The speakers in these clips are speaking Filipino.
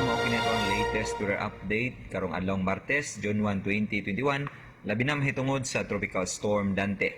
Mao kini ang latest weather update karong adlawng Martes, June 1, 2021, labi na mahitungod sa Tropical Storm Dante.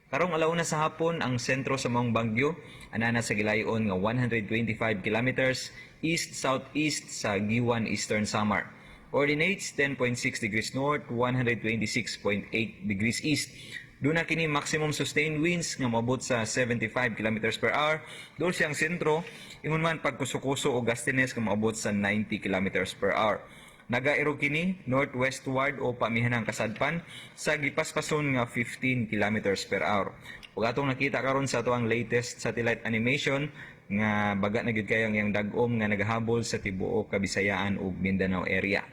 Karong alauna sa hapon ang sentro sa maong bagyo anana sa gilayon nga 125 kilometers east-southeast sa Giwan, Eastern Samar. Coordinates 10.6 degrees north, 126.8 degrees east. Doon na kini maximum sustained winds nga moabot sa 75 kilometers per hour. Doon siyang sentro, ingon man pagkusukuso o gustiness nga moabot sa 90 kilometers per hour. Nagairo kini northwestward o pamihanang kasadpan sa gipaspason nga 15 kilometers per hour. Ug atong nakita karon sa tuang latest satellite animation nga baga na gyud kayo ang dag-om nga nagahabol sa tibuok Kabisayaan ug Mindanao area.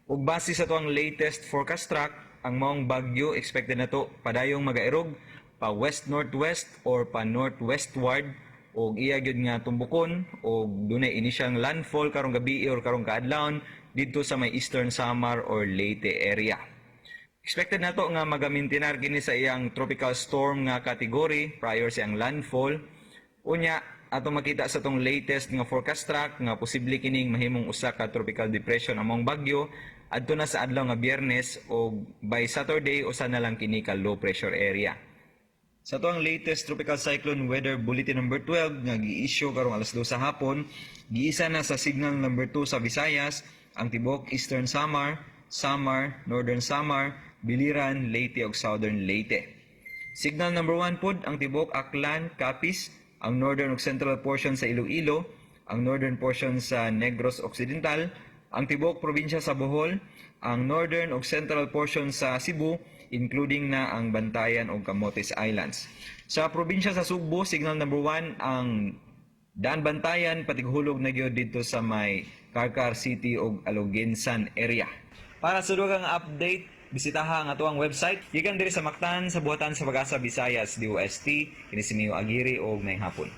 Ug base sa tuang latest forecast track, ang maong bagyo expected na to padayong magairog pa west-northwest or pa northwestward o iya gyud nga tumbukon o dunay inisyang landfall karong gabi or karong kaadlawon didto sa may Eastern Samar or Leyte area. Expected na to nga magamintinar kini sa iyang tropical storm nga category prior sa iyang landfall. Unya atong makita sa tong latest nga forecast track nga posible kining mahimong usa ka tropical depression among bagyo adto na sa adlaw nga Biyernes o by Saturday usa na lang kini ka low pressure area. Sa tuang latest tropical cyclone weather bulletin number 12 nga gi-issue karong alas 2 sa hapon, giisa na sa signal number 2 sa Visayas ang tibuok Eastern Samar, Samar, Northern Samar, Biliran, Leyte ug Southern Leyte. Signal number 1 pod ang tibuok Aklan, Capiz, ang northern ug central portion sa Iloilo, ang northern portion sa Negros Occidental, ang tibuok probinsya sa Bohol, ang northern ug central portion sa Cebu, including na ang Bantayan ug Camotes Islands. Sa probinsya sa Sugbo, signal number 1 ang Daan Bantayan, patighulog na gyud dito sa may Carcar City ug Alogensan area. Para sa dugang update, bisitaha ang atuang website. Gikan diri sa Mactan sa buhatan sa Pag-asa Visayas DOST. Kini si Mio Aguirre og may hapon.